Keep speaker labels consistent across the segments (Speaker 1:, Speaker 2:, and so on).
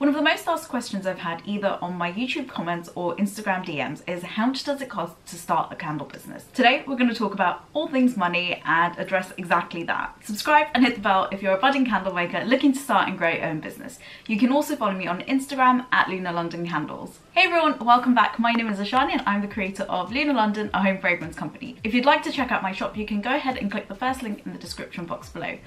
Speaker 1: One of the most asked questions I've had either on my YouTube comments or Instagram DMs is how much does it cost to start a candle business? Today we're going to talk about all things money and address exactly that. Subscribe and hit the bell if you're a budding candle maker looking to start and grow your own business. You can also follow me on Instagram at Luna London Candles. Hey everyone, welcome back. My name is Ashani and I'm the creator of Luna London, a home fragrance company. If you'd like to check out my shop, you can go ahead and click the first link in the description box below.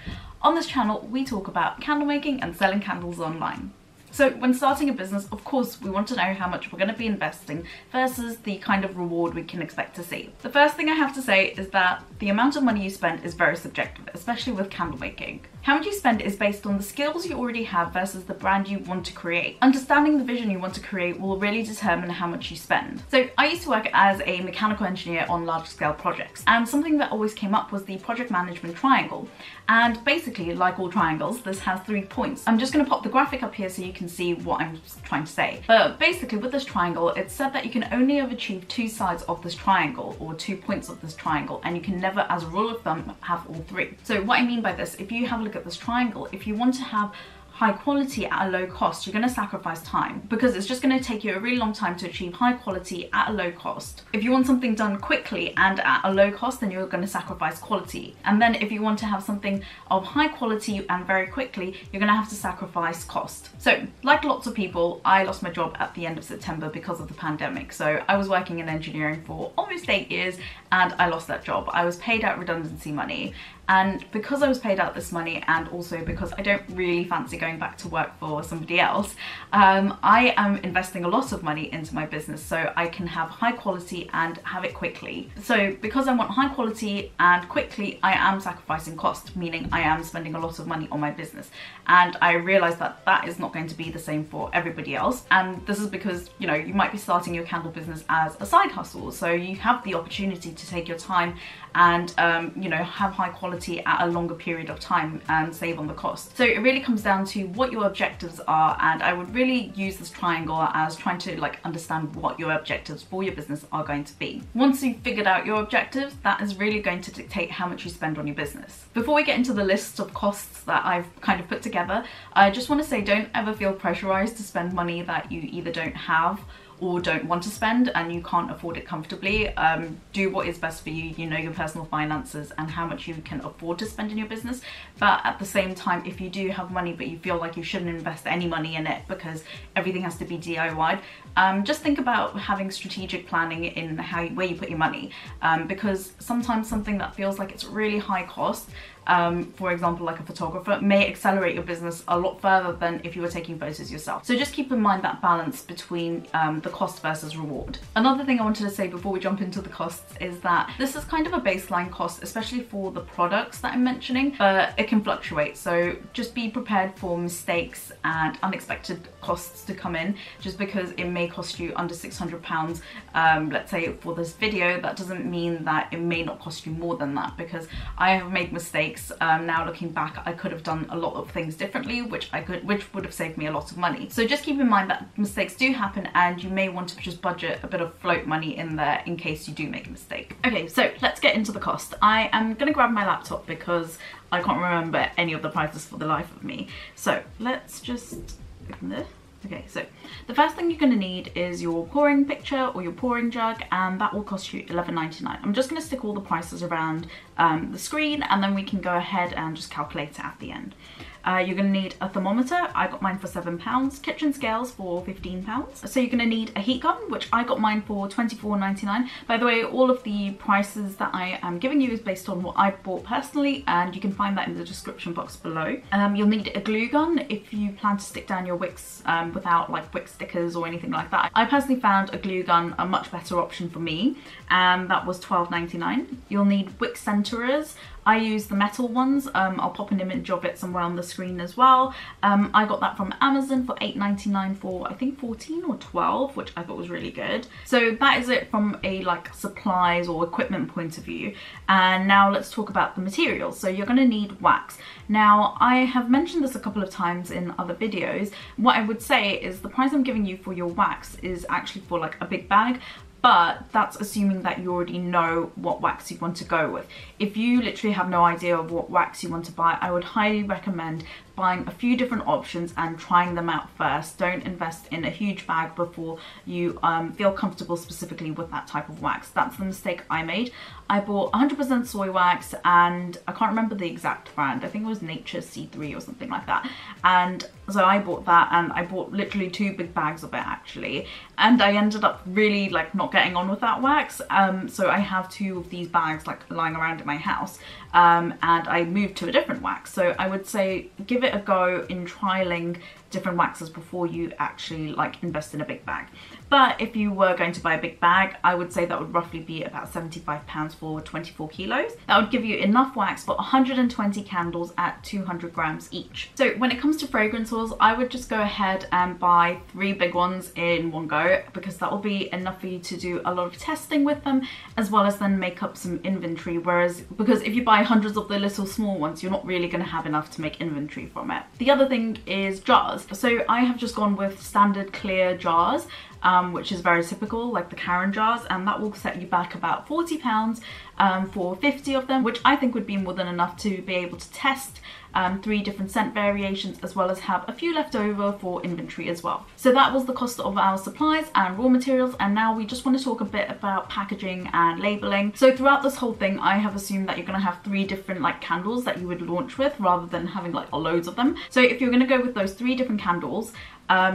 Speaker 1: On this channel, we talk about candle making and selling candles online. So when starting a business, of course, we want to know how much we're going to be investing versus the kind of reward we can expect to see. The first thing I have to say is that the amount of money you spend is very subjective, especially with candle making. How much you spend is based on the skills you already have versus the brand you want to create. Understanding the vision you want to create will really determine how much you spend. So I used to work as a mechanical engineer on large scale projects, and something that always came up was the project management triangle. And basically, like all triangles, this has 3 points. I'm just going to pop the graphic up here so you can see what I'm trying to say. But basically with this triangle, it's said that you can only ever achieve 2 sides of this triangle or 2 points of this triangle, and you can never, as a rule of thumb, have all 3. So what I mean by this, if you have a look at this triangle, if you want to have high quality at a low cost, you're going to sacrifice time because it's just going to take you a really long time to achieve high quality at a low cost. If you want something done quickly and at a low cost, then you're going to sacrifice quality. And then if you want to have something of high quality and very quickly, you're going to have to sacrifice cost. So like lots of people, I lost my job at the end of September because of the pandemic. So I was working in engineering for almost 8 years and I lost that job. I was paid out redundancy money. And because I was paid out this money, and also because I don't really fancy going back to work for somebody else, I am investing a lot of money into my business so I can have high quality and have it quickly. So because I want high quality and quickly, I am sacrificing cost, meaning I am spending a lot of money on my business. And I realized that that is not going to be the same for everybody else. And this is because, you know, you might be starting your candle business as a side hustle. So you have the opportunity to take your time and, you know, have high quality at a longer period of time and save on the cost. So it really comes down to what your objectives are, and I would really use this triangle as trying to like understand what your objectives for your business are going to be. Once you've figured out your objectives, that is really going to dictate how much you spend on your business. Before we get into the list of costs that I've kind of put together, I just want to say don't ever feel pressurized to spend money that you either don't have or don't want to spend and you can't afford it comfortably. Do what is best for you. You know your personal finances and how much you can afford to spend in your business. But at the same time, if you do have money but you feel like you shouldn't invest any money in it because everything has to be DIY'd, just think about having strategic planning in where you put your money, because sometimes something that feels like it's really high cost, for example like a photographer, may accelerate your business a lot further than if you were taking photos yourself. So just keep in mind that balance between the cost versus reward. Another thing I wanted to say before we jump into the costs is that this is kind of a baseline cost, especially for the products that I'm mentioning, but it can fluctuate. So just be prepared for mistakes and unexpected costs to come in, just because it may cost you under £600. Let's say for this video, that doesn't mean that it may not cost you more than that, because I have made mistakes. Now looking back, I could have done a lot of things differently, which would have saved me a lot of money. So just keep in mind that mistakes do happen and you may want to just budget a bit of float money in there in case you do make a mistake. Okay, so let's get into the cost. I am gonna grab my laptop because I can't remember any of the prices for the life of me. So let's just open this. Okay, so the first thing you're going to need is your pouring pitcher or your pouring jug, and that will cost you $11.99. I'm just going to stick all the prices around the screen, and then we can go ahead and just calculate it at the end. You're going to need a thermometer. I got mine for £7. Kitchen scales for £15. So you're going to need a heat gun, which I got mine for £24.99. By the way, all of the prices that I am giving you is based on what I bought personally, and you can find that in the description box below. You'll need a glue gun if you plan to stick down your wicks without like wick stickers or anything like that. I personally found a glue gun a much better option for me, and that was £12.99. You'll need Wick Centerers. I use the metal ones. I'll pop an image of it somewhere on the screen as well. I got that from Amazon for $8.99 for I think 14 or 12, which I thought was really good. So that is it from a like supplies or equipment point of view. And now let's talk about the materials. So you're going to need wax. Now I have mentioned this a couple of times in other videos. What I would say is the price I'm giving you for your wax is actually for like a big bag, but that's assuming that you already know what wax you want to go with. If you literally have no idea of what wax you want to buy, I would highly recommend buying a few different options and trying them out first. Don't invest in a huge bag before you feel comfortable specifically with that type of wax. That's the mistake I made. I bought 100% soy wax, and I can't remember the exact brand. I think it was Nature's C3 or something like that. And so I bought that, and I bought literally 2 big bags of it actually. And I ended up really like not getting on with that wax. So I have 2 of these bags like lying around in my house. And I moved to a different wax. So I would say give it a go in trialing different waxes before you actually like invest in a big bag. But if you were going to buy a big bag, I would say that would roughly be about £75 for 24 kilos. That would give you enough wax for 120 candles at 200 grams each. So when it comes to fragrance oils, I would just go ahead and buy 3 big ones in one go, because that will be enough for you to do a lot of testing with them, as well as then make up some inventory. Whereas, because if you buy hundreds of the little small ones, you're not really going to have enough to make inventory from it. The other thing is jars. So I have just gone with standard clear jars, which is very typical, like the Karen jars, and that will set you back about £40 for 50 of them, which I think would be more than enough to be able to test 3 different scent variations, as well as have a few left over for inventory as well. So that was the cost of our supplies and raw materials, and now we just want to talk a bit about packaging and labeling. So throughout this whole thing, I have assumed that you're going to have 3 different like candles that you would launch with, rather than having like loads of them. So if you're going to go with those 3 different candles,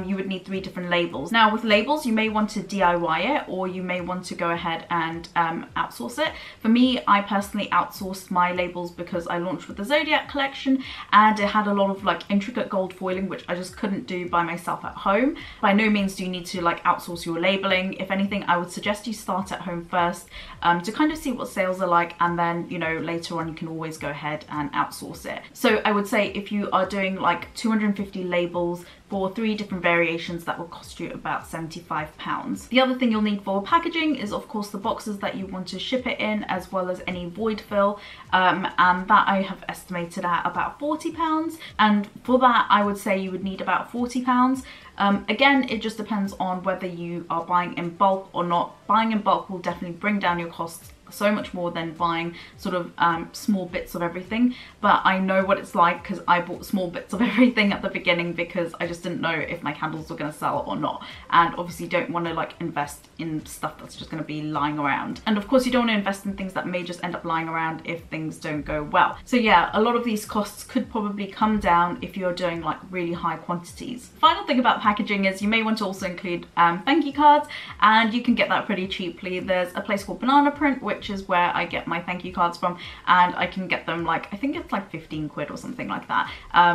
Speaker 1: you would need 3 different labels. Now with labels, you may want to DIY it, or you may want to go ahead and outsource it. For me, I personally outsourced my labels because I launched with the Zodiac collection, and it had a lot of like intricate gold foiling, which I just couldn't do by myself at home. By no means do you need to like outsource your labeling. If anything, I would suggest you start at home first to kind of see what sales are like, and then, you know, later on you can always go ahead and outsource it. So I would say if you are doing like 250 labels for 3 different variations, that will cost you about £75. The other thing you'll need for packaging is of course the boxes that you want to ship it in, as well as any void fill, and that I have estimated at about £40. And for that, I would say you would need about £40. Again, it just depends on whether you are buying in bulk or not. Buying in bulk will definitely bring down your costs so much more than buying sort of small bits of everything. But I know what it's like, because I bought small bits of everything at the beginning because I just didn't know if my candles were going to sell or not, and obviously don't want to like invest in stuff that's just going to be lying around. And of course you don't want to invest in things that may just end up lying around if things don't go well. So yeah, a lot of these costs could probably come down if you're doing like really high quantities. Final thing about packaging is you may want to also include thank you cards, and you can get that pretty cheaply. There's a place called Banana Print, which is where I get my thank you cards from, and I can get them like, I think it's like 15 quid or something like that.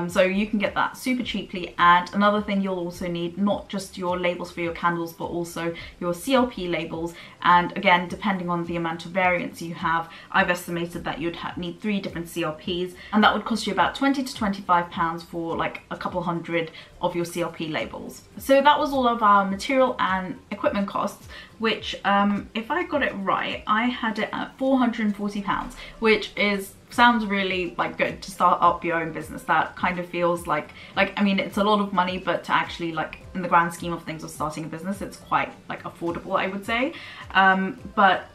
Speaker 1: So you can get that super cheaply. And another thing you'll also need, not just your labels for your candles, but also your CLP labels. And again, depending on the amount of variants you have, I've estimated that you'd need 3 different CLPs, and that would cost you about £20 to £25 for like a couple hundred of your CLP labels. So that was all of our material and equipment costs, which if I got it right, I had it at £440, which sounds really like good to start up your own business. That kind of feels like I mean, it's a lot of money, but to actually like in the grand scheme of things of starting a business, it's quite like affordable, I would say. But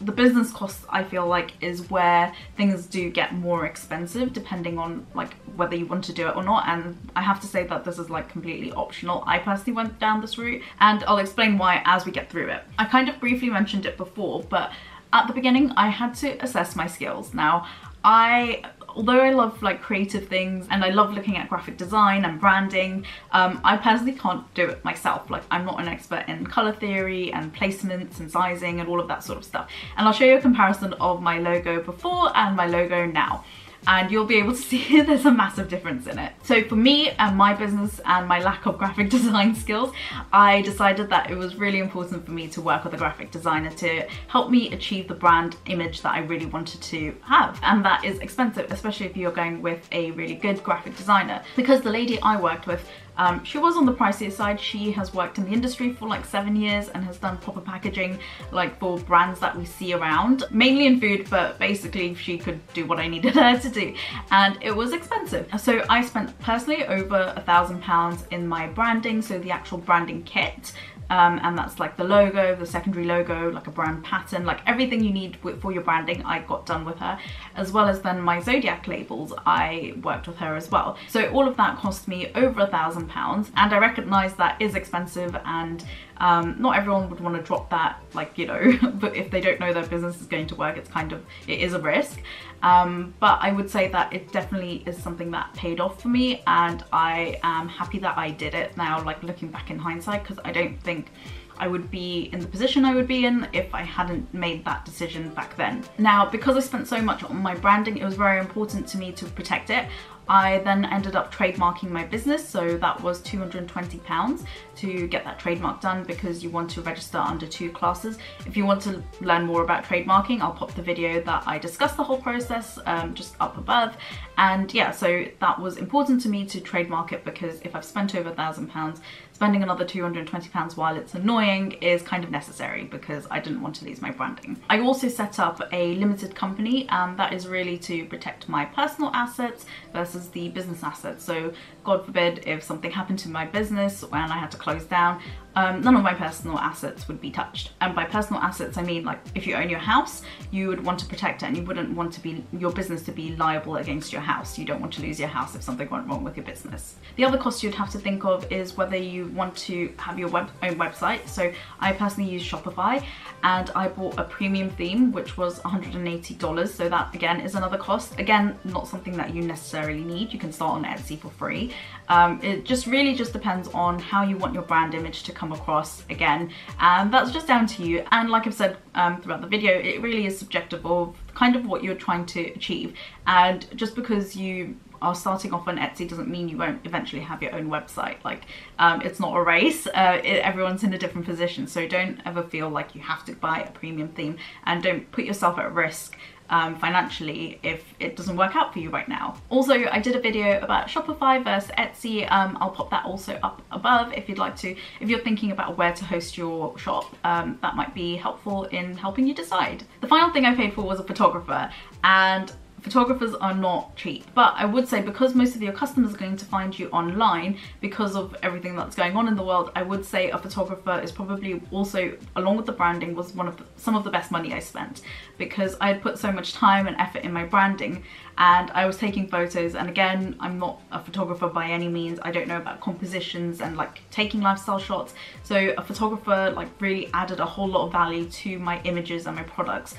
Speaker 1: the business costs, I feel like, is where things do get more expensive depending on like whether you want to do it or not. And I have to say that this is like completely optional. I personally went down this route, and I'll explain why as we get through it. I kind of briefly mentioned it before, but at the beginning I had to assess my skills. Now, although I love like creative things and I love looking at graphic design and branding, I personally can't do it myself. Like, I'm not an expert in color theory and placements and sizing and all of that sort of stuff. And I'll show you a comparison of my logo before and my logo now, and you'll be able to see there's a massive difference in it. So for me and my business and my lack of graphic design skills, I decided that it was really important for me to work with a graphic designer to help me achieve the brand image that I really wanted to have. And that is expensive, especially if you're going with a really good graphic designer, because the lady I worked with She was on the pricier side. She has worked in the industry for like 7 years and has done proper packaging like for brands that we see around, mainly in food, but basically she could do what I needed her to do, and it was expensive. So I spent personally over £1,000 in my branding, so the actual branding kit. And that's like the logo, the secondary logo, like a brand pattern, like everything you need for your branding I got done with her, as well as then my Zodiac labels I worked with her as well. So all of that cost me over £1,000, and I recognise that is expensive, and not everyone would want to drop that, like, you know, but if they don't know their business is going to work, it is a risk. But I would say that it definitely is something that paid off for me, and I am happy that I did it now, like looking back in hindsight, because I don't think I would be in the position I would be in if I hadn't made that decision back then. Now, because I spent so much on my branding, it was very important to me to protect it. I then ended up trademarking my business, so that was £220 to get that trademark done, because you want to register under 2 classes. If you want to learn more about trademarking, I'll pop the video that I discussed the whole process just up above. And yeah, so that was important to me to trademark it, because if I've spent over £1,000, spending another £220 while it's annoying is kind of necessary, because I didn't want to lose my branding. I also set up a limited company, and that is really to protect my personal assets versus the business assets. So God forbid if something happened to my business when I had to close down, none of my personal assets would be touched. And by personal assets, I mean, like, if you own your house, you would want to protect it, and you wouldn't want to be your business to be liable against your house. You don't want to lose your house if something went wrong with your business. The other cost you'd have to think of is whether you want to have your own website. So I personally use Shopify, and I bought a premium theme, which was $180. So that again is another cost. Again, not something that you necessarily need. You can start on Etsy for free. It just really just depends on how you want your brand image to come across again, and that's just down to you. And like I've said throughout the video, it really is subjective of kind of what you're trying to achieve, and just because you are starting off on Etsy doesn't mean you won't eventually have your own website. Like, it's not a race. Everyone's in a different position, so don't ever feel like you have to buy a premium theme, and don't put yourself at risk financially if it doesn't work out for you right now. Also, I did a video about Shopify versus Etsy. I'll pop that also up above if you'd like to. If you're thinking about where to host your shop, that might be helpful in helping you decide. The final thing I paid for was a photographer, and photographers are not cheap, but I would say because most of your customers are going to find you online because of everything that's going on in the world, I would say a photographer is probably also, along with the branding, was some of the best money I spent, because I had put so much time and effort in my branding, and I was taking photos. And again, I'm not a photographer by any means. I don't know about compositions and like taking lifestyle shots, so a photographer like really added a whole lot of value to my images and my products,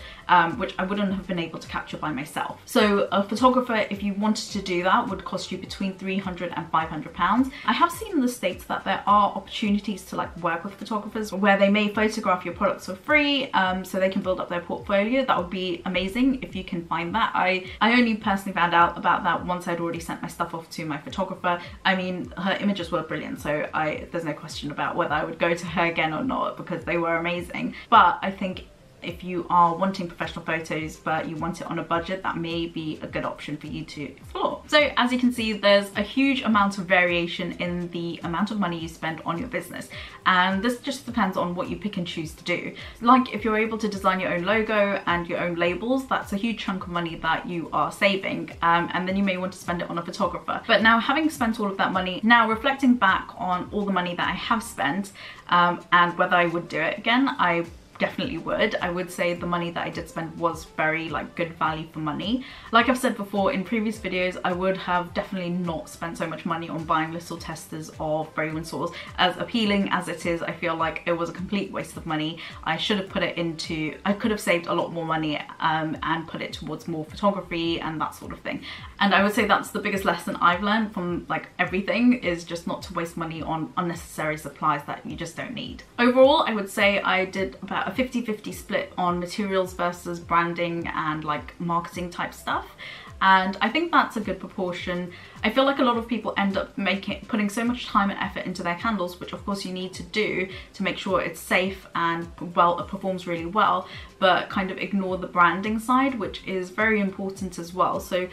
Speaker 1: which I wouldn't have been able to capture by myself. So a photographer, if you wanted to do that, would cost you between £300 and £500. I have seen in the States that there are opportunities to like work with photographers where they may photograph your products for free, so they can build up their portfolio. That would be amazing if you can find that. I only personally found out about that once I'd already sent my stuff off to my photographer. I mean, her images were brilliant, so there's no question about whether I would go to her again or not, because they were amazing. But I think if you are wanting professional photos but you want it on a budget, that may be a good option for you to explore. So as you can see, there's a huge amount of variation in the amount of money you spend on your business, and this just depends on what you pick and choose to do. Like, if you're able to design your own logo and your own labels, that's a huge chunk of money that you are saving, and then you may want to spend it on a photographer. But now, having spent all of that money, now reflecting back on all the money that I have spent, and whether I would do it again, I definitely would. I would say the money that I did spend was very like good value for money. Like I've said before in previous videos, I would have definitely not spent so much money on buying little testers of fragrance saws. As appealing as it is, I feel like it was a complete waste of money. I should have put it into, I could have saved a lot more money and put it towards more photography and that sort of thing. And I would say that's the biggest lesson I've learned from like everything, is just not to waste money on unnecessary supplies that you just don't need. Overall, I would say I did about a 50-50 split on materials versus branding and like marketing type stuff. and I think that's a good proportion. I feel like a lot of people end up putting so much time and effort into their candles, which of course you need to do to make sure it's safe and well, it performs really well, but kind of ignore the branding side, which is very important as well. So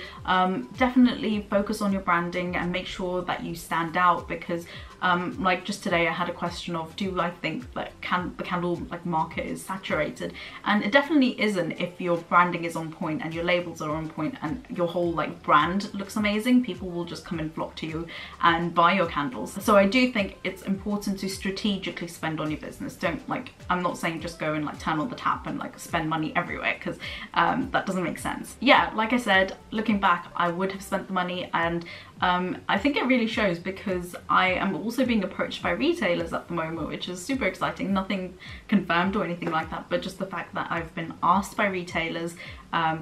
Speaker 1: definitely focus on your branding and make sure that you stand out, because like just today I had a question of, do I think that the candle like market is saturated? And it definitely isn't if your branding is on point and your labels are on point and your whole like brand looks amazing. People will just come and flock to you and buy your candles. So I do think it's important to strategically spend on your business. Don't like, I'm not saying just go and like turn on the tap and like spend money everywhere, because that doesn't make sense. Yeah, like I said, looking back, I would have spent the money, and I think it really shows, because I am also being approached by retailers at the moment, which is super exciting. Nothing confirmed or anything like that, but just the fact that I've been asked by retailers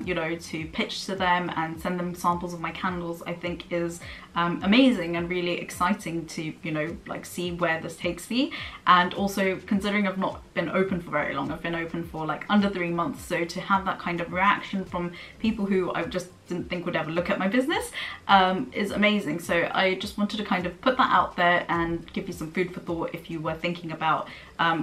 Speaker 1: you know, to pitch to them and send them samples of my candles, I think is amazing and really exciting to, you know, like see where this takes me. And also considering I've not been open for very long, I've been open for like under 3 months, so to have that kind of reaction from people who I just didn't think would ever look at my business is amazing. So I just wanted to kind of put that out there and give you some food for thought if you were thinking about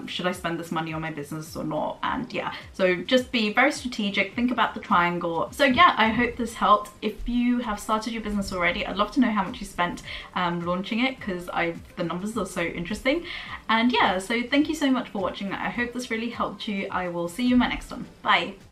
Speaker 1: should I spend this money on my business or not. And yeah, so just be very strategic, think about the triangle. So yeah, I hope this helped. If you have started your business already, I'd love to know how much you spent launching it, because the numbers are so interesting. And yeah, so thank you so much for watching. I hope this really helped you. I will see you in my next one. Bye.